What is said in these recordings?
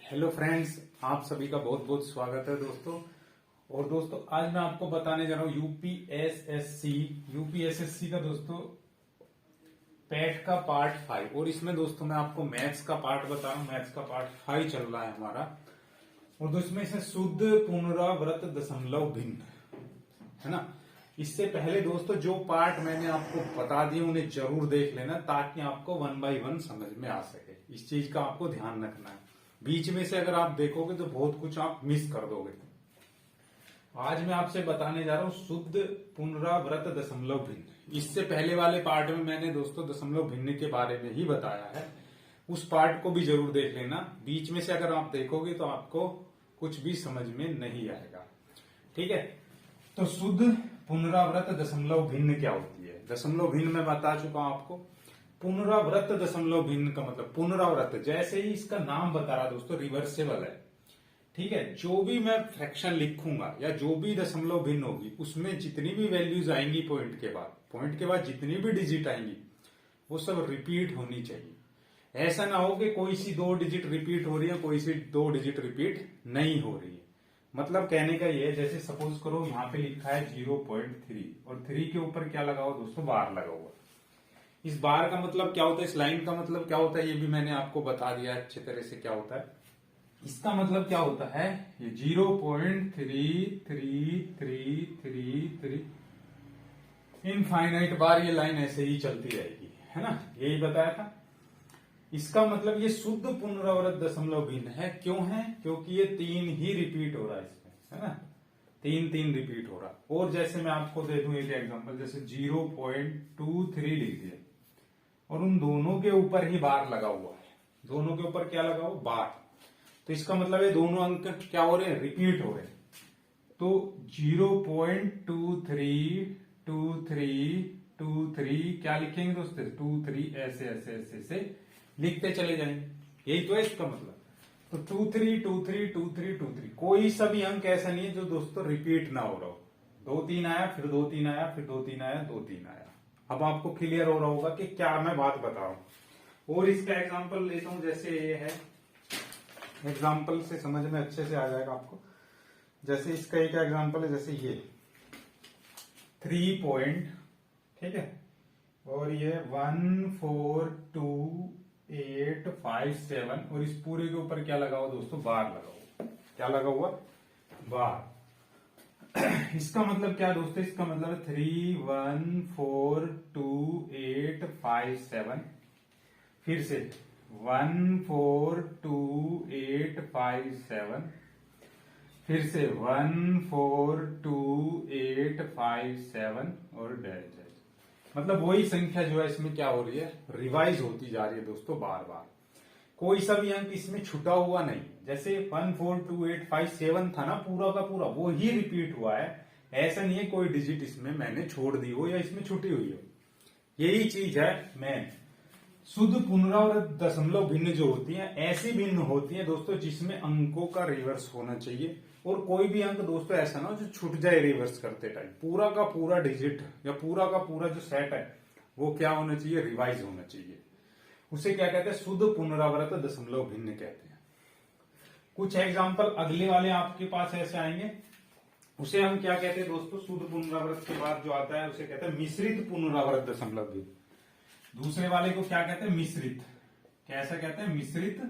Hello friends, आप सभी का बहुत बहुत स्वागत है दोस्तों। और दोस्तों आज मैं आपको बताने जा रहा हूँ यूपीएसएससी का दोस्तों पैट का पार्ट 5। और इसमें दोस्तों मैं आपको मैथ्स का पार्ट बता रहा हूँ। मैथ्स का पार्ट 5 चल रहा है हमारा। और दोस्तों इसमें शुद्ध पुनरावृत दशमलव भिन्न है ना। इससे पहले दोस्तों जो पार्ट मैंने आपको बता दिए उन्हें जरूर देख लेना, ताकि आपको 1 बाय 1 समझ में आ सके। इस चीज का आपको ध्यान रखना है। बीच में से अगर आप देखोगे तो बहुत कुछ आप मिस कर दोगे। आज मैं आपसे बताने जा रहा हूं शुद्ध पुनरावृत दशमलव भिन्न। इससे पहले वाले पार्ट में मैंने दोस्तों दशमलव भिन्न के बारे में ही बताया है। उस पार्ट को भी जरूर देख लेना। बीच में से अगर आप देखोगे तो आपको कुछ भी समझ में नहीं आएगा। ठीक है, तो शुद्ध पुनरावृत दशमलव भिन्न क्या होती है। दशमलव भिन्न मैं बता चुका हूं आपको। पुनरावृत दशमलव भिन्न का मतलब पुनरावृत, जैसे ही इसका नाम बता रहा दोस्तों, रिवर्सेबल है। ठीक है, जो भी मैं फ्रैक्शन लिखूंगा या जो भी दशमलव भिन्न होगी उसमें जितनी भी वैल्यूज आएंगी पॉइंट के बाद जितनी भी डिजिट आएंगी वो सब रिपीट होनी चाहिए। ऐसा ना हो कि कोई सी 2 डिजिट रिपीट हो रही है, कोई सी 2 डिजिट रिपीट नहीं हो रही है। मतलब कहने का ये है, जैसे सपोज करो यहाँ पे लिखा है 0.3 और 3 के ऊपर क्या लगा हुआ दोस्तों, बार लगा हुआ। इस बार का मतलब क्या होता है, इस लाइन का मतलब क्या होता है, ये भी मैंने आपको बता दिया अच्छे तरह से क्या होता है। इसका मतलब क्या होता है, ये 0.333333 इनफाइनाइट बार ये लाइन ऐसे ही चलती रहेगी, है ना। यही बताया था। इसका मतलब ये शुद्ध पुनरावृत दशमलव भिन्न है। क्यों है? क्योंकि ये 3 ही रिपीट हो रहा है इसमें, है ना। 3 रिपीट हो रहा। और जैसे मैं आपको दे दूं एक एग्जांपल, जैसे 0.23 लिख दिया और उन दोनों के ऊपर ही बार लगा हुआ है। दोनों के ऊपर क्या लगा हुआ, बार। तो इसका मतलब ये दोनों अंक क्या हो रहे हैं, रिपीट हो रहे हैं। तो 0.232323 क्या लिखेंगे दोस्तों, 23 ऐसे ऐसे ऐसे ऐसे लिखते चले जाएंगे। यही तो है इसका मतलब। तो 23 23 23 23 कोई सा भी अंक ऐसा नहीं है जो दोस्तों रिपीट ना हो रहा हो। 2 3 आया, फिर 2 3 आया, फिर 2 3 आया, 2 3 आया। अब आपको क्लियर हो रहा होगा कि क्या मैं बात बता रहा हूं। और इसका एग्जांपल लेता हूं, जैसे ये है। एग्जांपल से समझ में अच्छे से आ जाएगा आपको। जैसे इसका एक एग्जांपल है, जैसे ये 3 पॉइंट, ठीक है, और ये 142 8 5 7 और इस पूरे के ऊपर क्या लगा हुआ दोस्तों, बार लगा हुआ। क्या लगा हुआ, बार। इसका मतलब क्या दोस्तों, इसका मतलब 3 1 4 2 8 5 7, फिर से 1 4 2 8 5 7, फिर से 1 4 2 8 5 7 और डैश। मतलब वही संख्या जो है इसमें क्या हो रही है, रिवाइज होती जा रही है दोस्तों बार बार। कोई सा भी अंक इसमें छुटा हुआ नहीं। जैसे 1 4 2 8 5 7 था ना, पूरा का पूरा वो ही रिपीट हुआ है। ऐसा नहीं है कोई डिजिट इसमें मैंने छोड़ दी हो या इसमें छुटी हुई हो। यही चीज है मेन। शुद्ध पुनरावृत दशमलव भिन्न जो होती है ऐसी भिन्न होती है दोस्तों जिसमें अंकों का रिवर्स होना चाहिए। और कोई भी अंक दोस्तों ऐसा ना हो जो छूट जाए रिवर्स करते टाइम। पूरा का पूरा डिजिट या पूरा का पूरा जो सेट है वो क्या होना चाहिए, रिवाइज होना चाहिए। उसे क्या कहते हैं, शुद्ध पुनरावृत दशमलव भिन्न कहते हैं। कुछ एग्जाम्पल अगले वाले आपके पास ऐसे आएंगे। उसे हम क्या कहते हैं दोस्तों, शुद्ध पुनरावृत के बाद जो आता है उसे कहते हैं मिश्रित पुनरावृत दशमलव भिन्न। दूसरे वाले को क्या कहते हैं, मिश्रित। कैसा कहते हैं, मिश्रित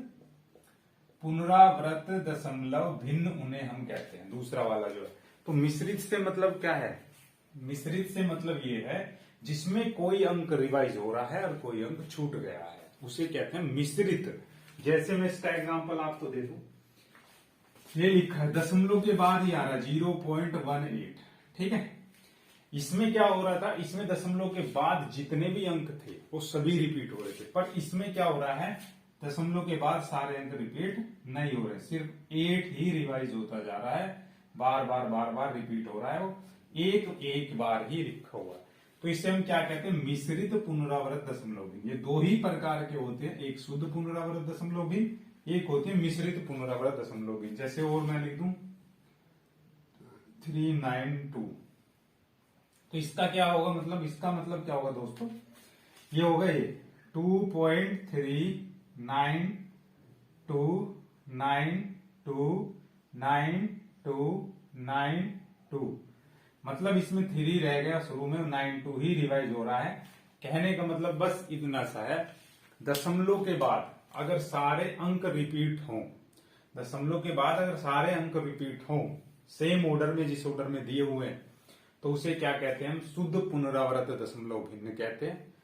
पुनरावृत दशमलव भिन्न उन्हें हम कहते हैं, दूसरा वाला जो है। तो मिश्रित से मतलब क्या है, मिश्रित से मतलब ये है जिसमें कोई अंक रिवाइज हो रहा है और कोई अंक छूट गया है, उसे कहते हैं मिश्रित। जैसे मैं इसका एग्जांपल आपको दे दूं, ये लिखा है दशमलव के बाद ही आ रहा है 0.18, ठीक है। इसमें क्या हो रहा था, इसमें दशमलव के बाद जितने भी अंक थे वो सभी रिपीट हो रहे थे। पर इसमें क्या हो रहा है, दशमलव के बाद सारे अंक रिपीट नहीं हो रहे, सिर्फ 8 ही रिवाइज होता जा रहा है। बार बार बार बार रिपीट हो रहा है, वो एक बार ही लिखा हुआ है। तो इसे हम क्या कहते हैं, मिश्रित पुनरावृत दशमलव भिन्न। ये 2 ही प्रकार के होते हैं, एक शुद्ध पुनरावृत दशमलव भिन्न, एक होते हैं मिश्रित पुनरावृत दशमलव भिन्न। जैसे और मैं लिख दूं 392, तो इसका क्या होगा, मतलब इसका मतलब क्या होगा दोस्तों, ये होगा ये 2.39 2 929292। मतलब इसमें 3 रह गया, शुरू में 92 ही रिवाइज हो रहा है। कहने का मतलब बस इतना सा है, दशमलव के बाद अगर सारे अंक रिपीट हों, दशमलव के बाद अगर सारे अंक रिपीट हों सेम ऑर्डर में, जिस ऑर्डर में दिए हुए हैं, तो उसे क्या कहते हैं हम? शुद्ध पुनरावृत दशमलव भिन्न कहते हैं।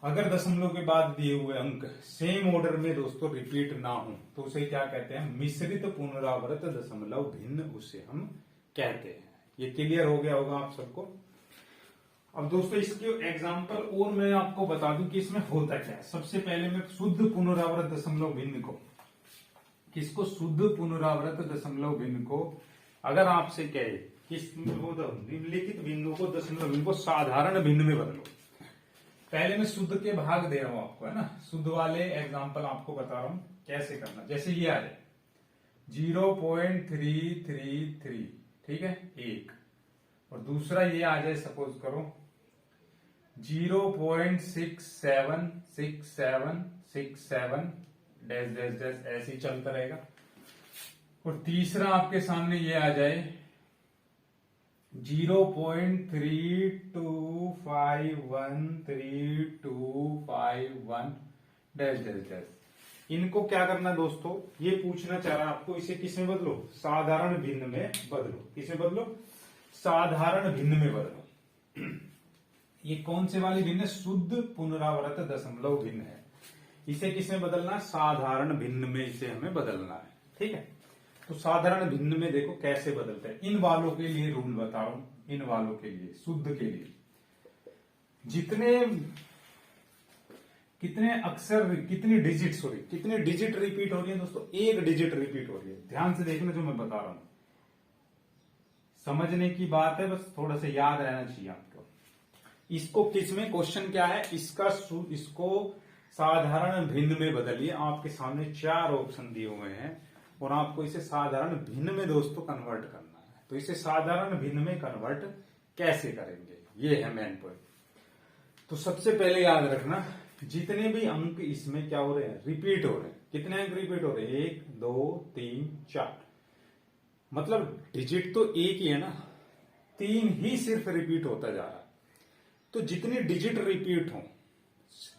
अगर दशमलव के बाद दिए हुए अंक सेम ऑर्डर में दोस्तों रिपीट ना हो तो उसे क्या कहते हैं? मिश्रित पुनरावृत दशमलव भिन्न उसे हम कहते हैं। ये क्लियर हो गया होगा आप सबको। अब दोस्तों इसके एग्जाम्पल और मैं आपको बता दूं कि इसमें होता क्या है। सबसे पहले मैं शुद्ध पुनरावृत दशमलव भिन्न को, किसको? शुद्ध पुनरावृत दशमलव भिन्न को अगर आपसे कहे कि निम्नलिखित भिन्नों को, दशमलव भिन्न को साधारण भिन्न में बदलो। पहले मैं शुद्ध के भाग दे रहा हूं आपको, है ना। शुद्ध वाले एग्जाम्पल आपको बता रहा हूं कैसे करना। जैसे ये आ जाए 0.333, ठीक है, एक, और दूसरा ये आ जाए सपोज करो 0.676767 डैश डैश डैश, ऐसे ही चलता रहेगा। और तीसरा आपके सामने ये आ जाए 0.32513251 डैश डैश डैश। इनको क्या करना दोस्तों? ये पूछना चाह रहा आपको, इसे किसमें बदलो? साधारण भिन्न में बदलो। किसमें बदलो? साधारण भिन्न में बदलो। ये कौन से वाली भिन्न? शुद्ध पुनरावृत दशमलव भिन्न है। इसे किसमें बदलना? साधारण भिन्न में इसे हमें बदलना है, ठीक है। तो साधारण भिन्न में देखो कैसे बदलते हैं। इन वालों के लिए रूल बता रहा हूं, इन वालों के लिए, शुद्ध के लिए कितने अक्षर, कितनी डिजिट, सॉरी कितने डिजिट रिपीट हो रही है दोस्तों? एक डिजिट रिपीट हो रही है। ध्यान से देखना जो मैं बता रहा हूं, समझने की बात है, बस थोड़ा सा याद रहना चाहिए आपको। इसको किसमें, क्वेश्चन क्या है इसका? इसको साधारण भिन्न में बदलिए। आपके सामने 4 ऑप्शन दिए हुए हैं और आपको इसे साधारण भिन्न में दोस्तों कन्वर्ट करना है। तो इसे साधारण भिन्न में कन्वर्ट कैसे करेंगे, ये है मेन पॉइंट। तो सबसे पहले याद रखना, जितने भी अंक इसमें क्या हो रहे हैं? रिपीट हो रहे हैं। कितने अंक रिपीट हो रहे हैं? 1 2 3 4। मतलब डिजिट तो एक ही है ना, 3 ही सिर्फ रिपीट होता जा रहा है। तो जितनी डिजिट रिपीट हो,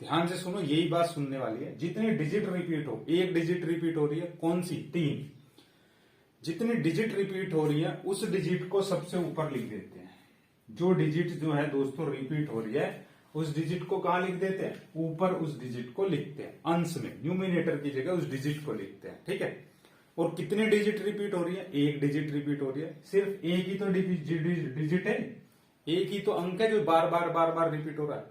ध्यान से सुनो, यही बात सुनने वाली है। जितनी डिजिट रिपीट हो, एक डिजिट रिपीट हो रही है, कौन सी? 3। जितनी डिजिट रिपीट हो रही है उस डिजिट को सबसे ऊपर लिख देते हैं। जो डिजिट जो है दोस्तों रिपीट हो रही है उस डिजिट को कहां लिख देते हैं? ऊपर उस डिजिट को लिखते हैं, अंश में, न्यूमिनेटर की जगह उस डिजिट को लिखते हैं, ठीक है। और कितनी डिजिट रिपीट हो रही है? एक डिजिट रिपीट हो रही है। सिर्फ एक ही तो डिजिट है, एक ही तो अंक है जो बार बार बार बार रिपीट हो रहा है।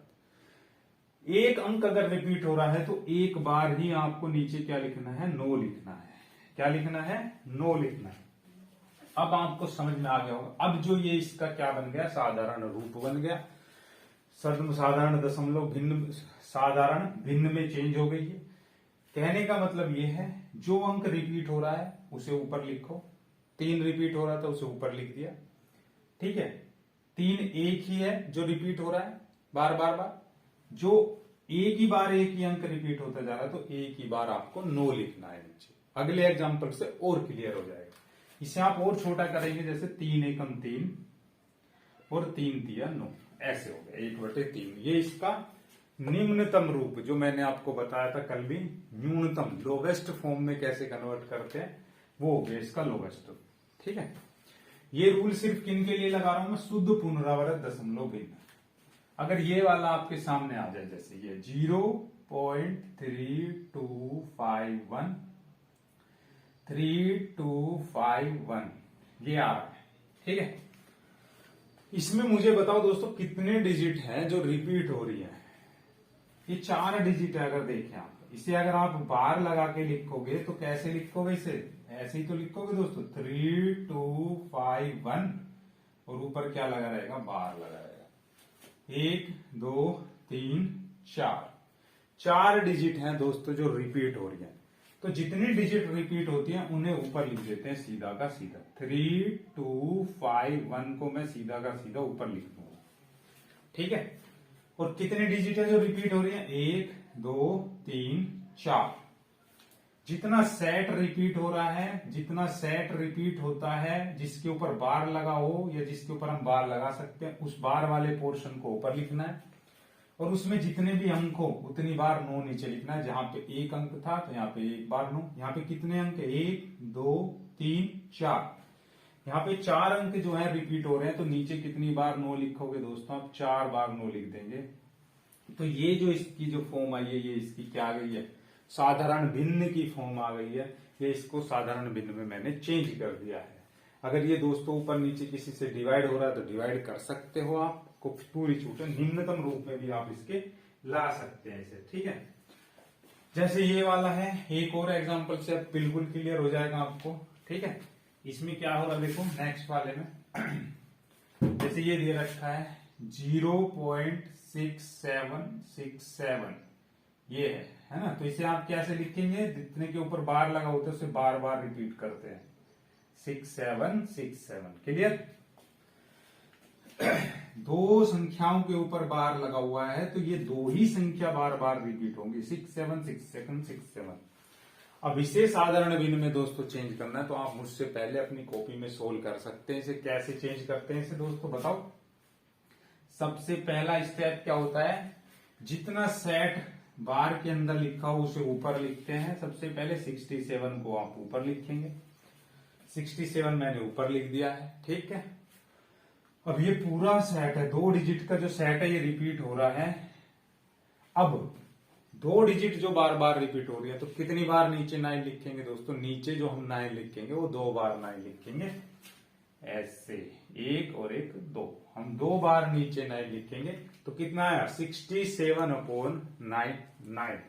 एक अंक अगर रिपीट हो रहा है तो एक बार ही आपको नीचे क्या लिखना है? नो लिखना है। क्या लिखना है? नो लिखना है। अब आपको समझ में आ गया होगा। अब जो ये इसका क्या बन गया? साधारण रूप बन गया। साधारण दशमलव भिन्न, साधारण भिन्न में चेंज हो गई है। कहने का मतलब ये है, जो अंक रिपीट हो रहा है उसे ऊपर लिखो। 3 रिपीट हो रहा था उसे ऊपर लिख दिया, ठीक है। 3 एक ही है जो रिपीट हो रहा है बार बार बार। जो एक ही बार एक ही अंक रिपीट होता जा रहा है तो एक ही बार आपको नो लिखना है नीचे। अगले एग्जाम्पल से और क्लियर हो जाएगा। इसे आप और छोटा करेंगे, जैसे 3 एकम 3 और 3 तिया 9, ऐसे हो गया 1/3। ये इसका निम्नतम रूप जो मैंने आपको बताया था कल भी, न्यूनतम लोवेस्ट फॉर्म में कैसे कन्वर्ट करते हैं, वो हो गया इसका लोवेस्ट, ठीक है। ये रूल सिर्फ किन के लिए लगा रहा हूं मैं? शुद्ध पुनरावृत दशमलव भिन्न। अगर ये वाला आपके सामने आ जाए, जैसे ये 0.3251 3251 ये आ रहा है, ठीक है। इसमें मुझे बताओ दोस्तों कितने डिजिट हैं जो रिपीट हो रही है? ये 4 डिजिट है। अगर देखें आप इसे, अगर आप बार लगा के लिखोगे तो कैसे लिखोगे? इसे ऐसे ही तो लिखोगे दोस्तों, 3251 और ऊपर क्या लगा रहेगा? बार लगा रहेगा। 1 2 3 4, 4 डिजिट हैं दोस्तों जो रिपीट हो रही है। तो जितनी डिजिट रिपीट होती है उन्हें ऊपर लिख देते हैं सीधा का सीधा। 3251 को मैं सीधा का सीधा ऊपर लिख दूंगा, ठीक है। और कितने डिजिट है जो रिपीट हो रही है? 1 2 3 4। जितना सेट रिपीट हो रहा है, जितना सेट रिपीट होता है जिसके ऊपर बार लगा हो या जिसके ऊपर हम बार लगा सकते हैं, उस बार वाले पोर्शन को ऊपर लिखना है, और उसमें जितने भी अंक हो उतनी बार नो नीचे लिखना है। जहां पे एक अंक था तो यहाँ पे एक बार नो। यहाँ पे कितने अंक है, 1 2 3 4, यहाँ पे 4 अंक जो है रिपीट हो रहे हैं, तो नीचे कितनी बार नो लिखोगे दोस्तों, आप 4 बार नो लिख देंगे। तो ये जो इसकी जो फॉर्म आई है, ये इसकी क्या आ गई है, साधारण भिन्न की फॉर्म आ गई है। ये इसको साधारण भिन्न में मैंने चेंज कर दिया है। अगर ये दोस्तों ऊपर नीचे किसी से डिवाइड हो रहा है तो डिवाइड कर सकते हो, आपको पूरी छूट है। निम्नतम रूप में भी आप इसके ला सकते हैं इसे, ठीक है। जैसे ये वाला है, एक और एग्जांपल से अब बिल्कुल क्लियर हो जाएगा आपको, ठीक है। इसमें क्या हो रहा है देखो, नेक्स्ट वाले में जैसे ये दे रखा है 0.6767, ये है ना। तो इसे आप कैसे लिखेंगे, जितने के ऊपर बार लगा होता है उसे बार बार रिपीट करते हैं, 6767, क्लियर। दो संख्याओं के ऊपर बार लगा हुआ है तो ये दो ही संख्या बार बार रिपीट होंगी, 676767। अब इसे साधारण भिन्न में दोस्तों चेंज करना है तो आप मुझसे पहले अपनी कॉपी में सोल्व कर सकते हैं। इसे कैसे चेंज करते हैं इसे दोस्तों बताओ। सबसे पहला स्टेप क्या होता है, जितना सेट बार के अंदर लिखा हो उसे ऊपर लिखते हैं। सबसे पहले 67 को आप ऊपर लिखेंगे, 67 मैंने ऊपर लिख दिया है, ठीक है। अब ये पूरा सेट है, 2 डिजिट का जो सेट है ये रिपीट हो रहा है। अब 2 डिजिट जो बार बार रिपीट हो रही है तो कितनी बार नीचे 9 लिखेंगे दोस्तों, नीचे जो हम 9 लिखेंगे वो 2 बार 9 लिखेंगे, ऐसे 1 और 1 2, हम 2 बार नीचे 9 लिखेंगे तो कितना आया 67/9,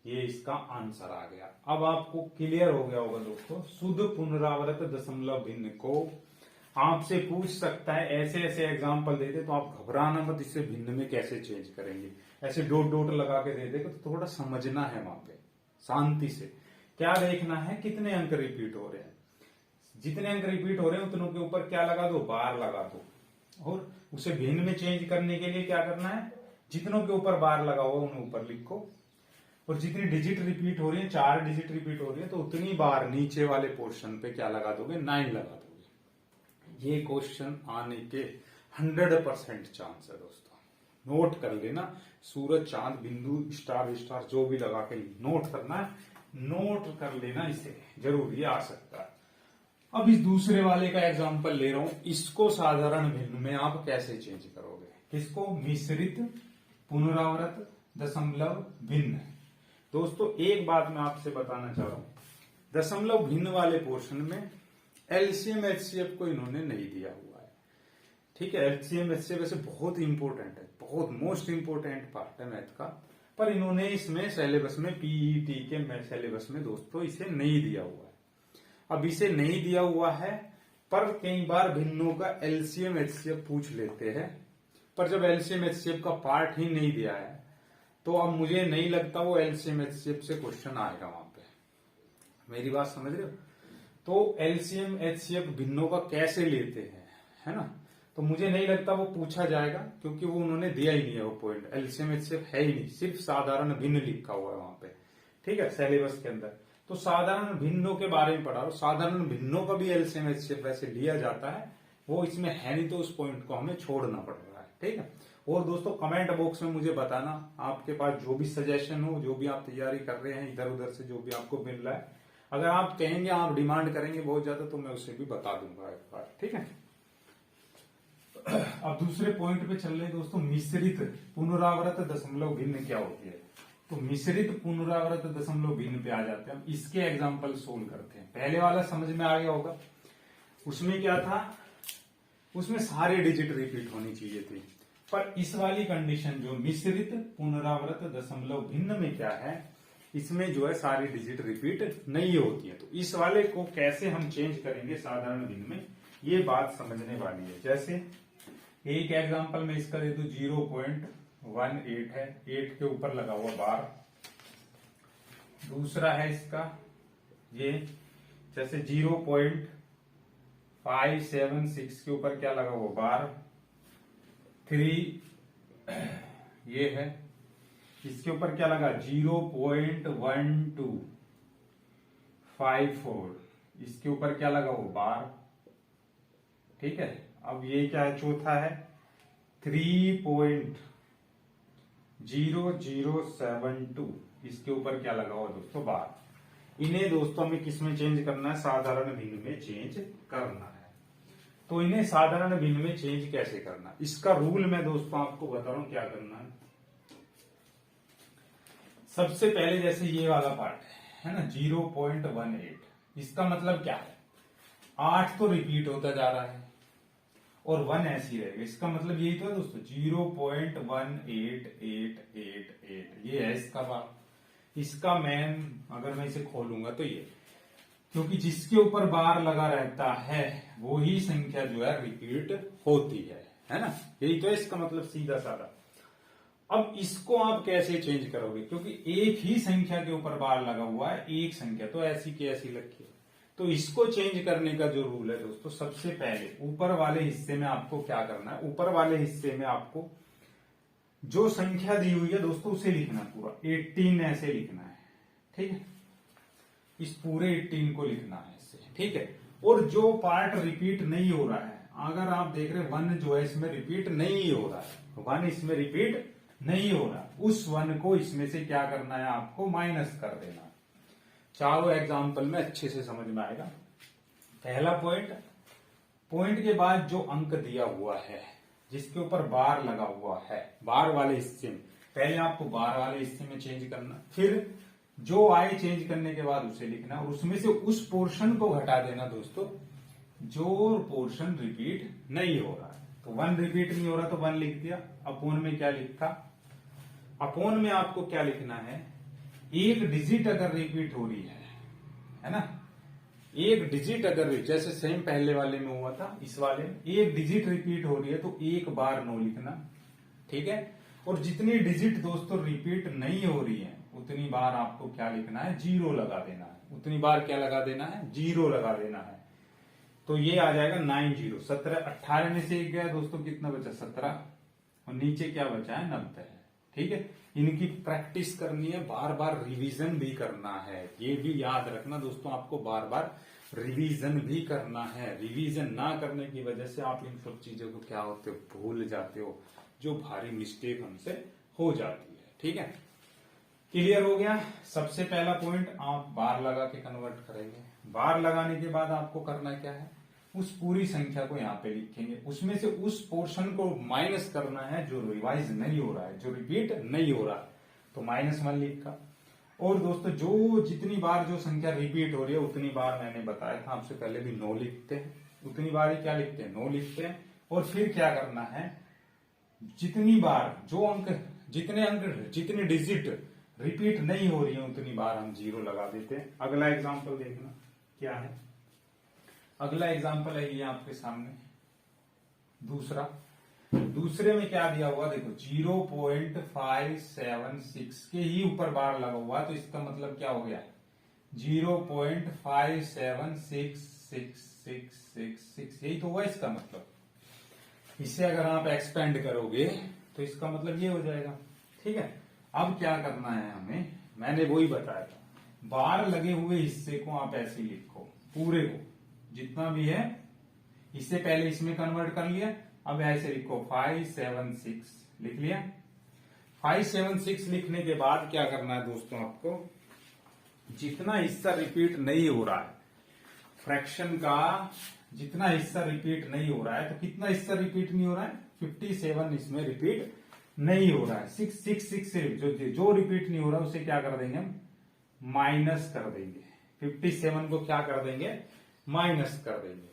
ये इसका आंसर आ गया। अब आपको क्लियर हो गया होगा दोस्तों। शुद्ध पुनरावृत दशमलव भिन्न को आपसे पूछ सकता है, ऐसे ऐसे एग्जाम्पल दे दे तो आप घबराना मत, इससे भिन्न में कैसे चेंज करेंगे। ऐसे डॉट डॉट लगा के दे देगा तो थोड़ा समझना है, वहां पे शांति से क्या देखना है, कितने अंक रिपीट हो रहे हैं। जितने अंक रिपीट हो रहे हैं उतनों के ऊपर क्या लगा दो, बार लगा दो। और उसे भिन्न में चेंज करने के लिए क्या करना है, जितनों के ऊपर बार लगा हुआ उन्हें ऊपर लिखो, और जितनी डिजिट रिपीट हो रही है, 4 डिजिट रिपीट हो रही है, तो उतनी बार नीचे वाले पोर्शन पे क्या लगा दोगे, 9 लगा दोगे। ये क्वेश्चन आने के 100% चांस है दोस्तों, नोट कर लेना। सूरज चांद बिंदु स्टार स्टार जो भी लगा के नोट करना है, नोट कर लेना, इसे जरूर ये आ सकता है। अब इस दूसरे वाले का एग्जांपल ले रहा हूं, इसको साधारण भिन्न में आप कैसे चेंज करोगे, किसको, मिश्रित पुनरावृत दशमलव भिन्न। दोस्तों एक बात मैं आपसे बताना चाह रहा हूं, दशमलव भिन्न वाले पोर्शन में एलसीएम एचसीएफ को इन्होंने नहीं दिया हुआ है, ठीक है। एलसीएम एचसीएफ वैसे बहुत इंपॉर्टेंट है, बहुत मोस्ट इंपॉर्टेंट पार्ट है मैथ का, पर इन्होंने इसमें सिलेबस में पीईटी के सिलेबस में दोस्तों इसे नहीं दिया हुआ है। अब इसे नहीं दिया हुआ है, पर कई बार भिन्नों का एलसीएम एचसीएफ पूछ लेते हैं, पर जब एलसीएम एचसीएफ का पार्ट ही नहीं दिया है तो अब मुझे नहीं लगता वो एलसीएम एचसीएफ से क्वेश्चन आएगा वहां पे, मेरी बात समझ रहे हो। तो एलसीएम एचसीएफ भिन्नों का कैसे लेते हैं, है ना, तो मुझे नहीं लगता वो पूछा जाएगा, क्योंकि वो उन्होंने दिया ही नहीं है वो पॉइंट, एलसीएम एचसीएफ है ही नहीं, सिर्फ साधारण भिन्न लिखा हुआ है वहां पे, ठीक है, सिलेबस के अंदर। तो साधारण भिन्नों के बारे में पढ़ा, साधारण भिन्नों का भी एलसीएम एचसीएफ वैसे लिया जाता है, वो इसमें है नहीं, तो उस पॉइंट को हमें छोड़ना पड़ रहा है, ठीक है। और दोस्तों कमेंट बॉक्स में मुझे बताना आपके पास जो भी सजेशन हो, जो भी आप तैयारी कर रहे हैं, इधर उधर से जो भी आपको मिल रहा है, अगर आप कहेंगे, आप डिमांड करेंगे बहुत ज्यादा, तो मैं उसे भी बता दूंगा एक बार, ठीक है। अब दूसरे पॉइंट पे चल रहे हैं दोस्तों, मिश्रित पुनरावृत दशमलव भिन्न क्या होती है। तो मिश्रित पुनरावृत दशमलव भिन्न पे आ जाते हैं, हम इसके एग्जांपल सोल्व करते हैं। पहले वाला समझ में आ गया होगा, उसमें क्या था, उसमें सारे डिजिट रिपीट होनी चाहिए थी, पर इस वाली कंडीशन जो मिश्रित पुनरावृत दशमलव भिन्न में क्या है, इसमें जो है सारी डिजिट रिपीट नहीं होती है। तो इस वाले को कैसे हम चेंज करेंगे साधारण भिन्न में, ये बात समझने वाली है। जैसे एक एग्जांपल में इसका दे दूं, 0.18 है, 8 के ऊपर लगा हुआ बार। दूसरा है इसका ये, जैसे 0.576 के ऊपर क्या लगा हुआ बार, 3 ये है, इसके ऊपर क्या लगा 0.12, 5 4, इसके ऊपर क्या लगा वो बार, ठीक है। अब ये क्या है, चौथा है 3.0072, इसके ऊपर क्या लगा हुआ दोस्तों बार। इन्हें दोस्तों हमें किस में चेंज करना है, साधारण भिन्न में चेंज करना है। तो इन्हें साधारण भिन्न में चेंज कैसे करना, इसका रूल मैं दोस्तों आपको बता रहा हूं क्या करना है। सबसे पहले जैसे ये वाला पार्ट है ना 0.18, इसका मतलब क्या है, 8 तो रिपीट होता जा रहा है और 1 ऐसी रहेगा, इसका मतलब यही तो है दोस्तों 0.18888, ये है इसका बार। इसका मैन अगर मैं इसे खोलूंगा तो ये, क्योंकि जिसके ऊपर बार लगा रहता है वो ही संख्या जो है रिपीट होती है ना, यही तो है इसका मतलब सीधा साधा। अब इसको आप कैसे चेंज करोगे, क्योंकि एक ही संख्या के ऊपर बार लगा हुआ है, एक संख्या तो ऐसी की ऐसी रखी है। तो इसको चेंज करने का जो रूल है दोस्तों, सबसे पहले ऊपर वाले हिस्से में आपको क्या करना है, ऊपर वाले हिस्से में आपको जो संख्या दी हुई है दोस्तों उसे लिखना, पूरा 18 ऐसे लिखना है, ठीक है। इस पूरे 18 को लिखना है इससे, ठीक है। और जो पार्ट रिपीट नहीं हो रहा है, अगर आप देख रहे 1 जो है इसमें रिपीट नहीं हो रहा है, 1 इसमें रिपीट नहीं हो रहा, उस 1 को इसमें से क्या करना है, आपको माइनस कर देना। चारों एग्जाम्पल में अच्छे से समझ में आएगा। पहला पॉइंट के बाद जो अंक दिया हुआ है जिसके ऊपर बार लगा हुआ है, बार वाले हिस्से में पहले आपको बार वाले हिस्से में चेंज करना, फिर जो आए चेंज करने के बाद उसे लिखना, और उसमें से उस पोर्शन को घटा देना दोस्तों जो पोर्शन रिपीट नहीं हो रहा है। तो 1 रिपीट नहीं हो रहा तो 1 लिख दिया, अपोन में क्या लिखा, अपोन में आपको क्या लिखना है, एक डिजिट अगर रिपीट हो रही है ना, एक डिजिट अगर जैसे सेम पहले वाले में हुआ था, इस वाले में एक डिजिट रिपीट हो रही है तो एक बार नो लिखना, ठीक है। और जितनी डिजिट दोस्तों रिपीट नहीं हो रही है उतनी बार आपको क्या लिखना है, 0 लगा देना है, उतनी बार क्या लगा देना है, 0 लगा देना है। तो ये आ जाएगा 9 0, 17 18 में से एक गया दोस्तों, कितना बचा 17, और नीचे क्या बचा है 90, ठीक है। इनकी प्रैक्टिस करनी है, बार बार रिवीजन भी करना है, ये भी याद रखना दोस्तों, आपको बार बार रिवीजन भी करना है। रिवीजन ना करने की वजह से आप इन सब चीजों को क्या होते हो, भूल जाते हो, जो भारी मिस्टेक हमसे हो जाती है, ठीक है। क्लियर हो गया। सबसे पहला पॉइंट आप बार लगा के कन्वर्ट करेंगे, बार लगाने के बाद आपको करना क्या है, उस पूरी संख्या को यहाँ पे लिखेंगे, उसमें से उस पोर्शन को माइनस करना है जो रिवाइज नहीं हो रहा है, जो रिपीट नहीं हो रहा है, तो -1 लिखा। और दोस्तों जो जितनी बार जो संख्या रिपीट हो रही है उतनी बार मैंने बताया था आपसे पहले भी 9 लिखते हैं, उतनी बार ही क्या लिखते हैं, 9 लिखते हैं। और फिर क्या करना है, जितनी बार जो अंक जितनी डिजिट रिपीट नहीं हो रही है उतनी बार हम 0 लगा देते हैं। अगला एग्जाम्पल देखना क्या है, अगला एग्जाम्पल है ये आपके सामने दूसरे में क्या दिया हुआ देखो, 0.576 के ही ऊपर बार लगा हुआ, तो इसका मतलब क्या हो गया 0.5766666, यही तो हुआ इसका मतलब। इसे अगर आप एक्सपेंड करोगे तो इसका मतलब ये हो जाएगा, ठीक है। अब क्या करना है हमें, मैंने वही बताया था, बार लगे हुए हिस्से को आप ऐसे लिखो, पूरे को जितना भी है, इससे पहले इसमें कन्वर्ट कर लिया, अब ऐसे लिखो 576 लिख लिया। 576 लिखने के बाद क्या करना है दोस्तों, आपको जितना हिस्सा रिपीट नहीं हो रहा है, फ्रैक्शन का जितना हिस्सा रिपीट नहीं हो रहा है, तो कितना हिस्सा रिपीट नहीं हो रहा है, 57 इसमें रिपीट नहीं हो रहा है। 666 से जो रिपीट नहीं हो रहा है उसे क्या कर देंगे हम, माइनस कर देंगे, 57 को क्या कर देंगे, माइनस कर देंगे।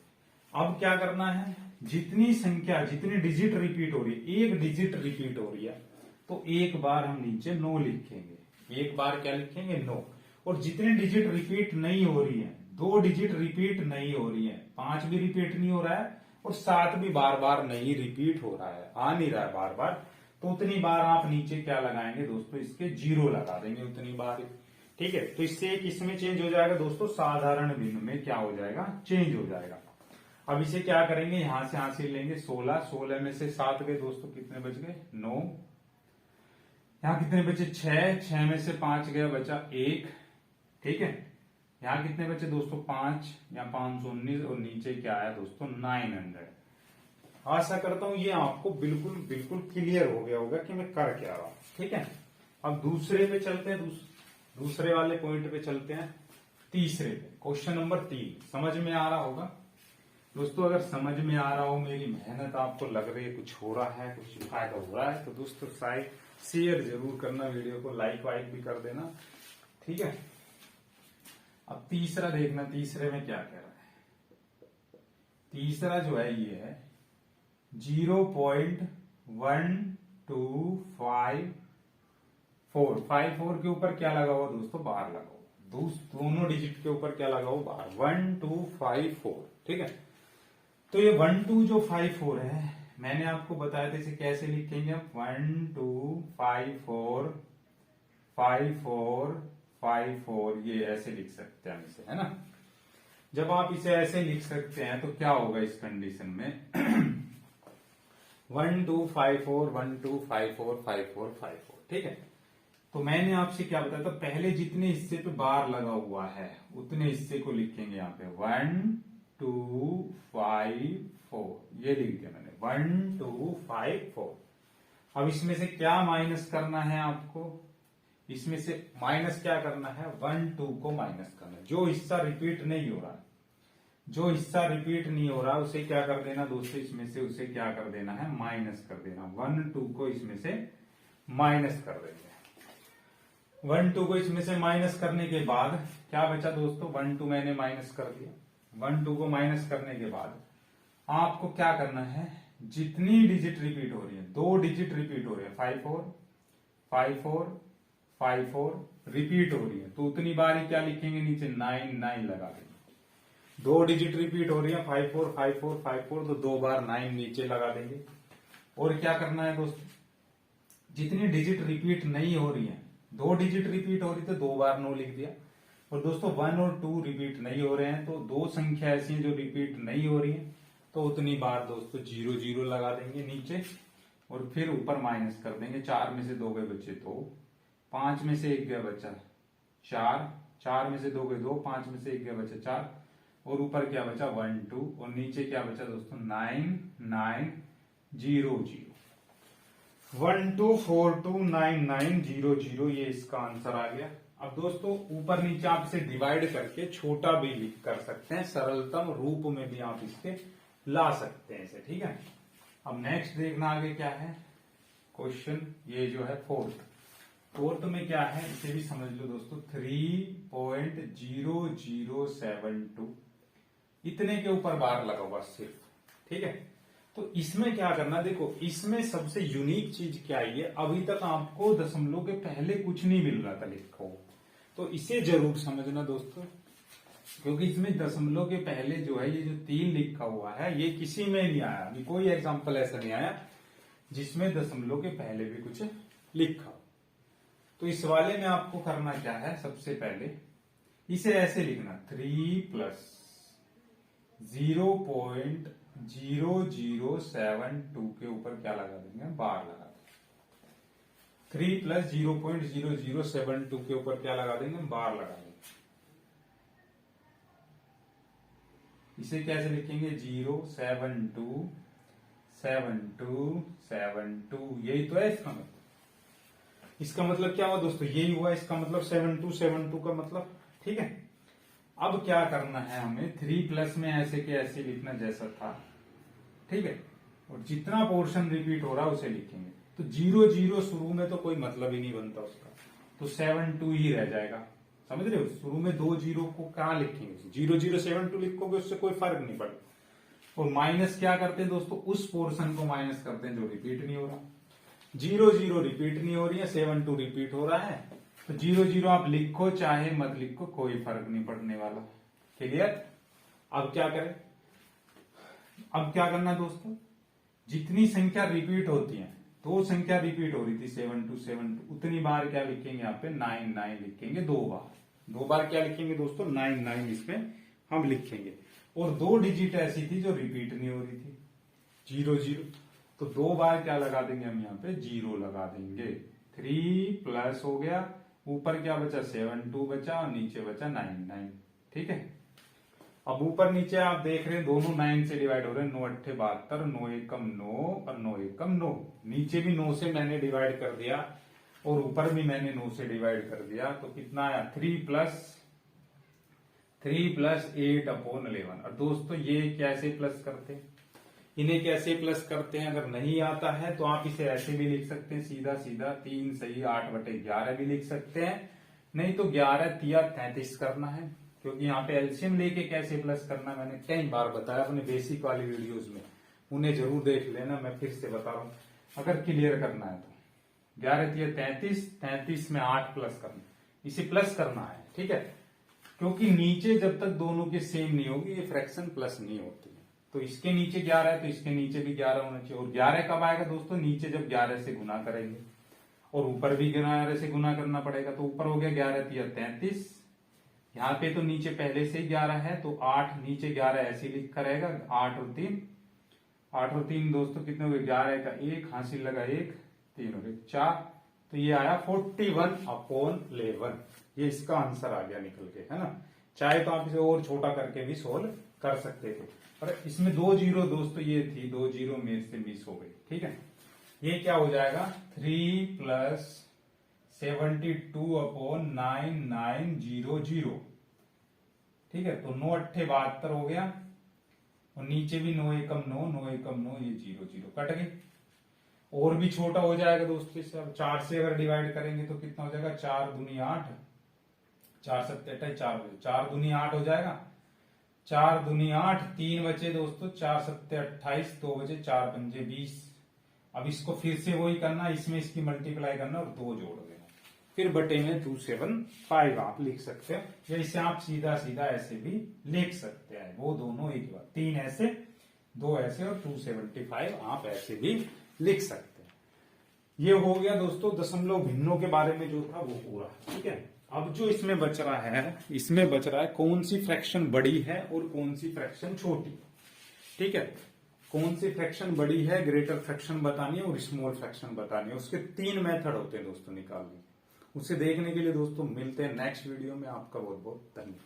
अब क्या करना है, जितनी संख्या जितनी डिजिट रिपीट हो रही है, एक डिजिट रिपीट हो रही है तो एक बार हम नीचे 9 लिखेंगे, एक बार क्या लिखेंगे 9। और जितनी डिजिट रिपीट नहीं हो रही है, 2 डिजिट रिपीट नहीं हो रही है, 5 भी रिपीट नहीं हो रहा है और 7 भी बार बार नहीं रिपीट हो रहा है, आ नहीं रहा है बार बार, तो उतनी बार आप नीचे क्या लगाएंगे दोस्तों, इसके 0 लगा देंगे उतनी बार, ठीक है। तो इससे एक इसमें चेंज हो जाएगा दोस्तों, साधारण भिन्न में क्या हो जाएगा, चेंज हो जाएगा। अब इसे क्या करेंगे, यहां से लेंगे 16 में से 7 गए दोस्तों, कितने बच गए 9, यहां कितने बचे 6 में से 5 गया बचा 1, ठीक है। यहाँ कितने बचे दोस्तों 5 या 519 और नीचे क्या आया दोस्तों 900। आशा करता हूं ये आपको बिल्कुल बिल्कुल क्लियर हो गया होगा कि मैं कर क्या रहा हूं। ठीक है, अब दूसरे पे चलते हैं, दूसरे वाले पॉइंट पे चलते हैं, तीसरे पे। क्वेश्चन नंबर 3 समझ में आ रहा होगा दोस्तों। अगर समझ में आ रहा हो, मेरी मेहनत आपको लग रही है, कुछ हो रहा है, कुछ फायदा हो रहा है, तो दोस्तों शायद शेयर जरूर करना, वीडियो को लाइक वाइक भी कर देना। ठीक है, अब तीसरा देखना, तीसरे में क्या कह रहा है। तीसरा जो है ये है 0.1254 के ऊपर क्या लगा हुआ दोस्तों, बार लगा हुआ। दोनों डिजिट के ऊपर क्या लगा हुआ, बार, 1254। ठीक है, तो ये 1254 है, मैंने आपको बताया था इसे कैसे लिखेंगे हम, 12545454, ये ऐसे लिख सकते हैं हम इसे, है ना। जब आप इसे ऐसे लिख सकते हैं तो क्या होगा इस कंडीशन में 125412545454। ठीक है, तो मैंने आपसे क्या बताया था, पहले जितने हिस्से पे बार लगा हुआ है उतने हिस्से को लिखेंगे यहाँ पे 1254, ये लिख दिया मैंने 1254। अब इसमें से क्या माइनस करना है आपको, इसमें से माइनस क्या करना है, 12 को माइनस करना है। जो हिस्सा रिपीट नहीं हो रहा, जो हिस्सा रिपीट नहीं हो रहा उसे क्या कर देना दोस्तों, इसमें से उसे क्या कर देना है, माइनस कर देना। 12 को इसमें से माइनस कर देंगे। 12 को इसमें से माइनस करने के बाद क्या बचा दोस्तों, 12 मैंने माइनस कर दिया। 12 को माइनस करने के बाद आपको क्या करना है, जितनी डिजिट रिपीट हो रही है, 2 डिजिट रिपीट हो रही है, 545454 रिपीट हो रही है, तो उतनी बार ही क्या लिखेंगे, नीचे 99 लगा देंगे। 2 डिजिट रिपीट हो रही है, 545454, तो 2 बार 9 नीचे लगा देंगे। और क्या करना है दोस्तों, जितनी डिजिट रिपीट नहीं हो रही है, 2 डिजिट रिपीट हो रही तो 2 बार 9 लिख दिया। और दोस्तों 1 और 2 रिपीट नहीं हो रहे हैं, तो 2 संख्या ऐसी हैं जो रिपीट नहीं हो रही है, तो उतनी बार दोस्तों 0 लगा देंगे नीचे, और फिर ऊपर माइनस कर देंगे। 4 में से 2 गए बच्चे 2, 5 में से 1 गया बच्चा 4, 4 में से 2 गए 2, 5 में से 1 गया बच्चा 4, और ऊपर क्या बचा 1 2, और नीचे क्या बचा दोस्तों 9900। 12429900, ये इसका आंसर आ गया। अब दोस्तों ऊपर नीचे आप इसे डिवाइड करके छोटा भी लिख कर सकते हैं, सरलतम रूप में भी आप इसके ला सकते हैं इसे। ठीक है, अब नेक्स्ट देखना आगे क्या है क्वेश्चन, ये जो है फोर्थ में क्या है, इसे भी समझ लो दोस्तों। 3.0072 इतने के ऊपर बार लगा हुआ सिर्फ। ठीक है, तो इसमें क्या करना, देखो इसमें सबसे यूनिक चीज क्या है, अभी तक आपको दशमलव के पहले कुछ नहीं मिल रहा था लिखा हुआ, तो इसे जरूर समझना दोस्तों, क्योंकि इसमें दशमलव के पहले जो है ये जो 3 लिखा हुआ है, ये किसी में नहीं आया, अभी कोई एग्जाम्पल ऐसा नहीं आया जिसमें दशमलव के पहले भी कुछ लिखा। तो इस वाले में आपको करना क्या है, सबसे पहले इसे ऐसे लिखना 3 प्लस 0.0072 के ऊपर क्या लगा देंगे, बार लगा देंगे। 3 प्लस 0.0072 के ऊपर क्या लगा देंगे, बार लगा देंगे। इसे कैसे लिखेंगे, 0727272, यही तो है इसका मतलब। इसका मतलब क्या हुआ दोस्तों, यही हुआ इसका मतलब 7272 का मतलब। ठीक है, अब क्या करना है हमें, 3 प्लस में ऐसे के ऐसे लिखना जैसा था। ठीक है, और जितना पोर्शन रिपीट हो रहा है उसे लिखेंगे। तो 0 शुरू में तो कोई मतलब ही नहीं बनता उसका, तो 72 ही रह जाएगा। समझ रहे हो, शुरू में 2 0 को कहां लिखेंगे, 0072 लिखोगे उससे कोई फर्क नहीं पड़ता। और माइनस क्या करते हैं दोस्तों, उस पोर्शन को माइनस करते हैं जो रिपीट नहीं हो रहा। 0 रिपीट नहीं हो रही है, 72 रिपीट हो रहा है, तो 0 आप लिखो चाहे मत लिखो कोई फर्क नहीं पड़ने वाला। क्लियर। अब क्या करें, अब क्या करना दोस्तों, जितनी संख्या रिपीट होती है, 2 संख्या रिपीट हो रही थी 7272, उतनी बार क्या लिखेंगे, यहाँ पे 99 लिखेंगे। 2 बार क्या लिखेंगे दोस्तों, 99 इसमें हम लिखेंगे। और 2 डिजिट ऐसी थी जो रिपीट नहीं हो रही थी, 0, तो 2 बार क्या लगा देंगे हम यहाँ पे, 0 लगा देंगे। 3 प्लस हो गया ऊपर क्या बचा 7 2 बचा और नीचे बचा 9 9। ठीक है, अब ऊपर नीचे आप देख रहे हैं दोनों 9 से डिवाइड हो रहे हैं। 9 अट्ठे 72, 9 एकम 9 और 9 एकम 9। नीचे भी 9 से मैंने डिवाइड कर दिया और ऊपर भी मैंने 9 से डिवाइड कर दिया, तो कितना आया 3 प्लस 8 अपॉन 11। और दोस्तों ये कैसे प्लस करते हैं, इन्हें कैसे प्लस करते हैं, अगर नहीं आता है तो आप इसे ऐसे भी लिख सकते हैं सीधा सीधा 3 सही 8/11 भी लिख सकते हैं। नहीं तो 11 तिया 33 करना है, क्योंकि यहाँ पे एलसीएम लेके कैसे प्लस करना है मैंने कई बार बताया अपने बेसिक वाली वीडियोस में, उन्हें जरूर देख लेना। मैं फिर से बता रहा हूँ अगर क्लियर करना है तो 11 तिया 33, 33 में 8 प्लस करना, इसे प्लस करना है। ठीक है, क्योंकि नीचे जब तक दोनों के सेम नहीं होगी ये फ्रैक्शन प्लस नहीं होती है। तो इसके नीचे 11 है तो इसके नीचे भी 11 होना चाहिए। और 11 कब आएगा दोस्तों, नीचे जब 11 से गुना करेंगे, और ऊपर भी 11 से गुना करना पड़ेगा। तो ऊपर हो गया 11 तिया 33, यहाँ पे तो नीचे पहले से ही 11 है तो 8 नीचे 11 ऐसे लिखा रहेगा। 8 और 3 दोस्तों कितने हो गए, 11 का 1 हासिल लगा 1, 3 हो गए 4, तो ये आया 41/11। ये इसका आंसर आ गया निकल के, है ना। चाहे तो आप इसे और छोटा करके भी सोल्व कर सकते थे, पर इसमें 2 जीरो दोस्तों ये थी, 2 जीरो मेरे से मिस हो गई। ठीक है, ये क्या हो जाएगा 3 प्लस 72/9900। ठीक है, तो 9 अट्ठे 72 हो गया, और नीचे भी 9 एकम 9, 9 एकम 9, ये 0 0 कट गई। और भी छोटा हो जाएगा दोस्तों इससे। अब 4 से अगर डिवाइड करेंगे तो कितना हो जाएगा, 4 दूनी 8, 4 सत्ते 4, 4 दूनी 8 हो जाएगा, 4 दूनी 8, 3 बचे दोस्तों, 4 सत्ते 28, 2 बचे, 4 पंजे 20। अब इसको फिर से वही करना, इसमें इसकी मल्टीप्लाई करना और 2 जोड़ देना, फिर बटे में 275 आप लिख सकते हो, या इसे आप सीधा सीधा ऐसे भी लिख सकते हैं। वो दोनों एक बार, 3 ऐसे 2 ऐसे और 275 आप ऐसे भी लिख सकते हैं। ये हो गया दोस्तों दशमलव भिन्नों के बारे में जो था वो पूरा। ठीक है, अब जो इसमें बच रहा है, इसमें बच रहा है कौन सी फ्रैक्शन बड़ी है और कौन सी फ्रैक्शन छोटी। ठीक है, कौन सी फ्रैक्शन बड़ी है, ग्रेटर फ्रैक्शन बतानी है और स्मॉल फ्रैक्शन बतानी है। उसके 3 मेथड होते हैं दोस्तों निकालने। उसे देखने के लिए दोस्तों मिलते हैं नेक्स्ट वीडियो में। आपका बहुत बहुत धन्यवाद।